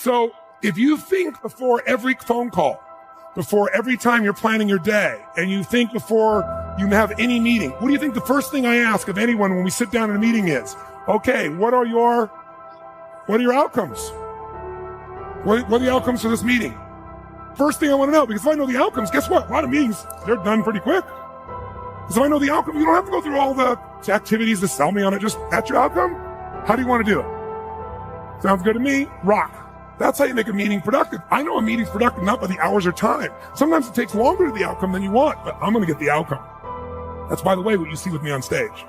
So if you think before every phone call, before every time you're planning your day, and you think before you have any meeting, what do you think the first thing I ask of anyone when we sit down in a meeting is? Okay, what are your outcomes? What are the outcomes for this meeting? First thing I want to know, because if I know the outcomes, guess what? A lot of meetings, they're done pretty quick. So I know the outcome. You don't have to go through all the activities to sell me on it. Just that's your outcome. How do you want to do it? Sounds good to me. Rock. That's how you make a meeting productive. I know a meeting's productive not by the hours or time. Sometimes it takes longer to the outcome than you want, but I'm going to get the outcome. That's, by the way, what you see with me on stage.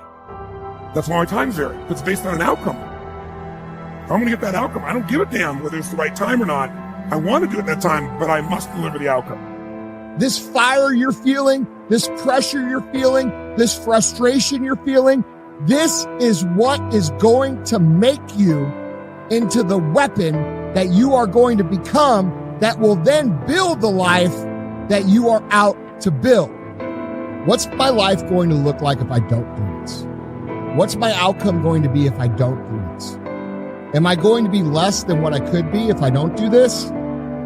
That's why my times vary. It's based on an outcome. I'm going to get that outcome. I don't give a damn whether it's the right time or not. I want to do it that time, but I must deliver the outcome. This fire you're feeling, this pressure you're feeling, this frustration you're feeling, this is what is going to make you into the weapon that you are going to become that will then build the life that you are out to build. What's my life going to look like if I don't do this? What's my outcome going to be if I don't do this? Am I going to be less than what I could be if I don't do this?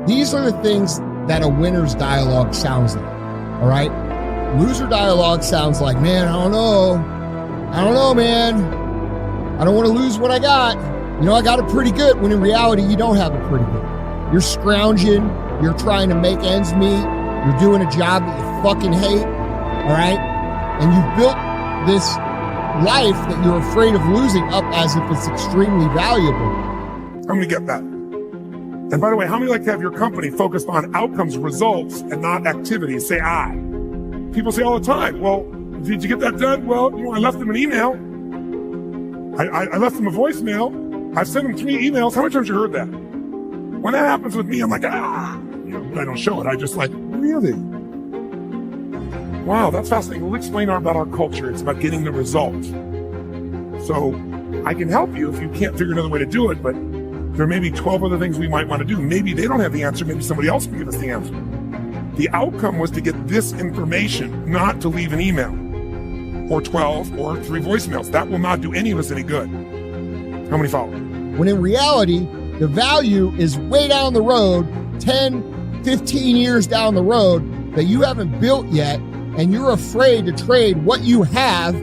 These are the things that a winner's dialogue sounds like, all right? Loser dialogue sounds like, man, I don't know, man. I don't want to lose what I got. You know, I got it pretty good, when in reality, you don't have it pretty good. You're scrounging. You're trying to make ends meet. You're doing a job that you fucking hate, all right? And you've built this life that you're afraid of losing up as if it's extremely valuable. I'm going to get that. And by the way, how many like to have your company focused on outcomes, results, and not activities? Say I. People say all the time, well, did you get that done? Well, I left them an email. I left them a voicemail. I've sent them 3 emails. How many times you heard that? When that happens with me, I'm like, I don't show it. I just like, really? Wow, that's fascinating. We'll explain about our culture. It's about getting the result. So I can help you if you can't figure another way to do it, but there may be 12 other things we might want to do. Maybe they don't have the answer. Maybe somebody else can give us the answer. The outcome was to get this information, not to leave an email or 12 or 3 voicemails. That will not do any of us any good. How many follow? When in reality, the value is way down the road, 10, 15 years down the road that you haven't built yet, and you're afraid to trade what you have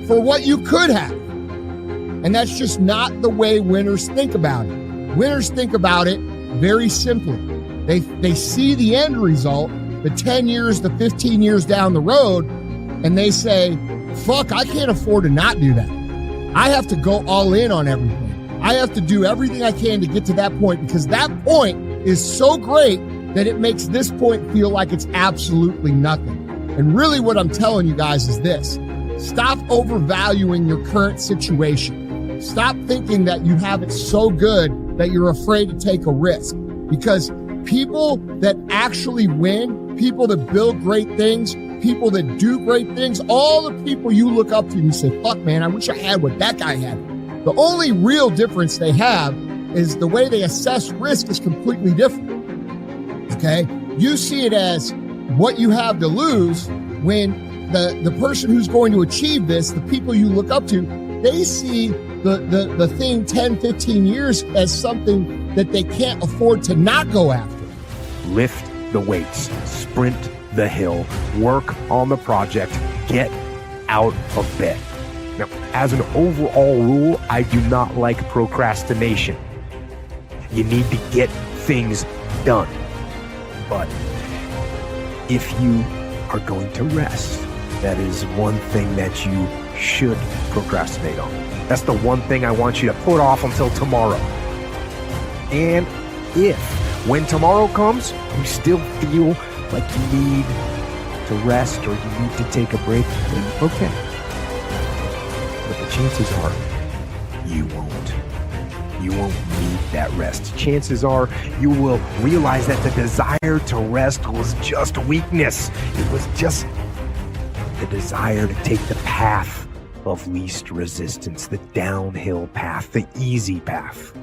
for what you could have. And that's just not the way winners think about it. Winners think about it very simply. They see the end result, the 10 years, the 15 years down the road, and they say, fuck, I can't afford to not do that. I have to go all in on everything. I have to do everything I can to get to that point, because that point is so great that it makes this point feel like it's absolutely nothing. And really what I'm telling you guys is this: stop overvaluing your current situation. Stop thinking that you have it so good that you're afraid to take a risk, because people that actually win, people that build great things, people that do great things, all the people you look up to and you say, fuck man, I wish I had what that guy had. The only real difference they have is the way they assess risk is completely different. Okay? You see it as what you have to lose, when the person who's going to achieve this, the people you look up to, they see the thing 10, 15 years as something that they can't afford to not go after. Lift the weights, sprint the hill, work on the project, get out of bed. Now, as an overall rule, I do not like procrastination. You need to get things done. But if you are going to rest, that is one thing that you should procrastinate on. That's the one thing I want you to put off until tomorrow. And if, when tomorrow comes, you still feel like you need to rest or you need to take a break, then okay. But the chances are you won't. You won't need that rest. Chances are you will realize that the desire to rest was just weakness. It was just the desire to take the path of least resistance, the downhill path, the easy path.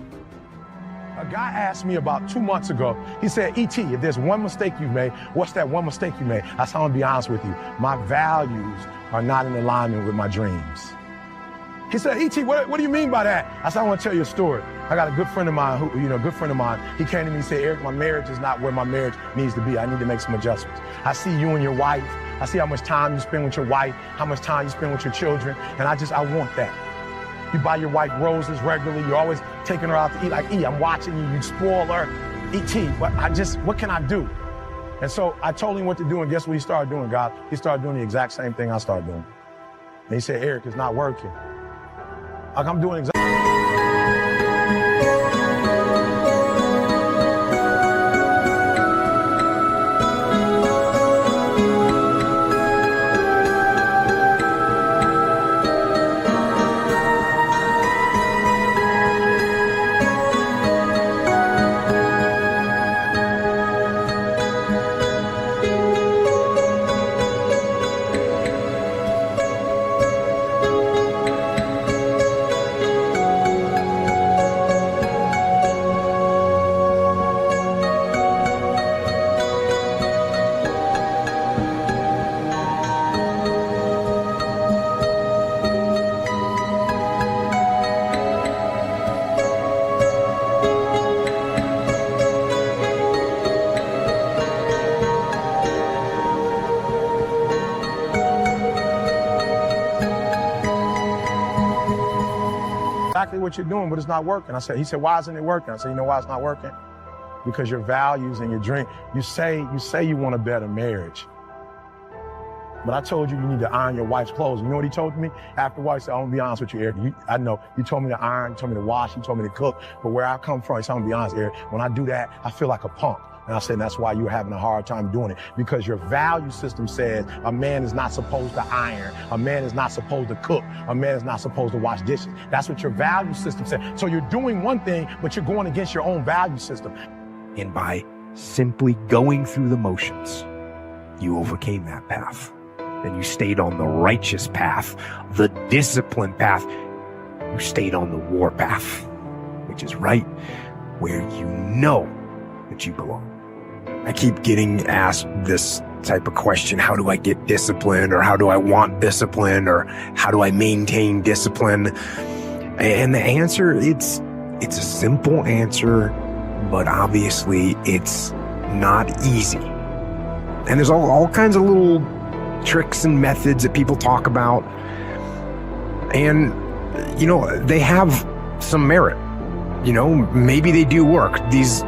A guy asked me about 2 months ago, he said, E.T., if there's one mistake you've made, what's that one mistake you made? I said, I'm gonna be honest with you. My values are not in alignment with my dreams. He said, E.T., what do you mean by that? I said, I want to tell you a story. I got a good friend of mine he came to me and said, Eric, my marriage is not where my marriage needs to be. I need to make some adjustments. I see you and your wife. I see how much time you spend with your wife, how much time you spend with your children, and I want that. You buy your wife roses regularly. You're always taking her out to eat. Like, I'm watching you. You spoil her. E.T., what can I do? And so I told him what to do, and guess what he started doing, God? He started doing the exact same thing I started doing. And he said, Eric, it's not working. Like, I'm doing exactly. Exactly what you're doing, but it's not working. He said, why isn't it working? I said, you know why it's not working? Because your values and your dream, you say you want a better marriage. But I told you need to iron your wife's clothes. You know what he told me? After a while, he said, I'm gonna be honest with you, Eric. I know, you told me to iron, you told me to wash, you told me to cook, but where I come from, he said, I'm gonna be honest, Eric, when I do that, I feel like a punk. And I said, that's why you're having a hard time doing it. Because your value system says a man is not supposed to iron. A man is not supposed to cook. A man is not supposed to wash dishes. That's what your value system says. So you're doing one thing, but you're going against your own value system. And by simply going through the motions, you overcame that path. And you stayed on the righteous path, the disciplined path. You stayed on the war path, which is right where you know that you belong. I keep getting asked this type of question. How do I get discipline? Or how do I want discipline? Or how do I maintain discipline? And the answer, it's a simple answer, but obviously it's not easy. And there's all kinds of little tricks and methods that people talk about. And, they have some merit. Maybe they do work, these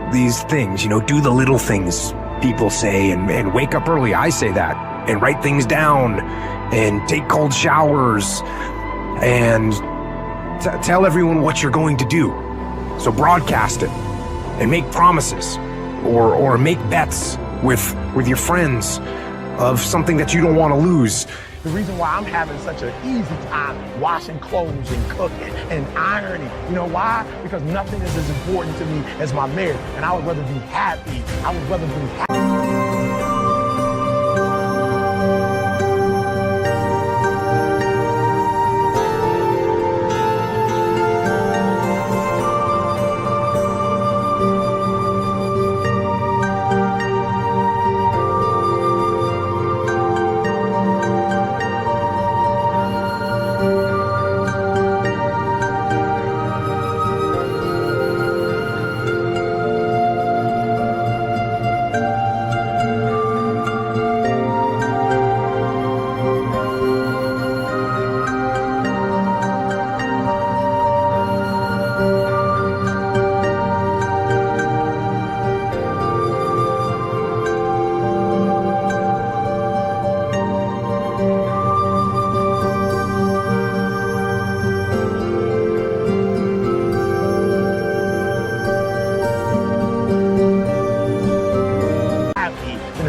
things, do the little things people say and wake up early. I say that, and write things down and take cold showers and tell everyone what you're going to do. So broadcast it and make promises or make bets with your friends of something that you don't want to lose. The reason why I'm having such an easy time washing clothes and cooking and ironing, you know why? Because nothing is as important to me as my marriage. And I would rather be happy. I would rather be happy.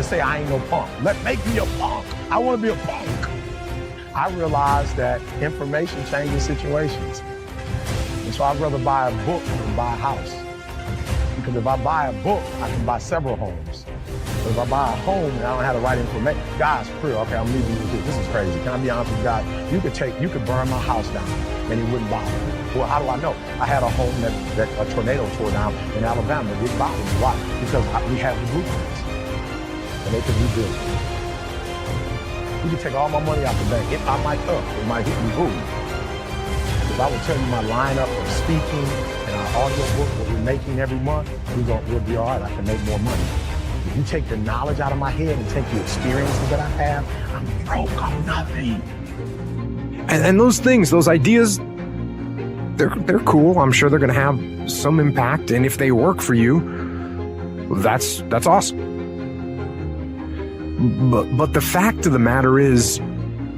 Say I ain't no punk. Make me a punk. I want to be a punk. I realized that information changes situations. And so I'd rather buy a book than buy a house. Because if I buy a book, I can buy several homes. But if I buy a home and I don't have the right information, guys, for real, okay, I'm leaving you with this. This is crazy. Can I be honest with you guys? You could burn my house down and it wouldn't bother me. Well, how do I know? I had a home that a tornado tore down in Alabama. It didn't bother me. Why? Because we had the blueprints. And they could rebuild it. You can take all my money out the bank. It might hit me boom. If I would tell you my lineup of speaking and our audio book, what we're making every month, we'll be all right. I can make more money. If you take the knowledge out of my head and take the experiences that I have, I'm broke. I'm nothing. And those things, those ideas, they're cool. I'm sure they're going to have some impact. And if they work for you, that's awesome. But the fact of the matter is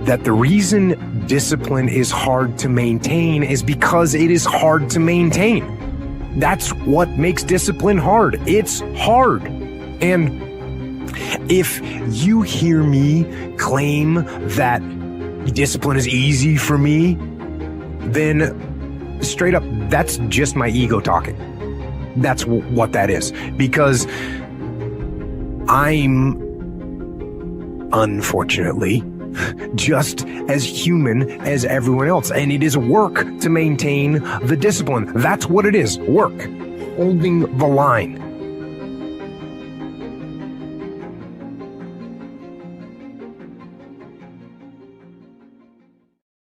that the reason discipline is hard to maintain is because it is hard to maintain. That's what makes discipline hard. It's hard. And if you hear me claim that discipline is easy for me, then straight up, that's just my ego talking. That's what that is. Because I'm, unfortunately, just as human as everyone else. And it is work to maintain the discipline. That's what it is. Work. Holding the line.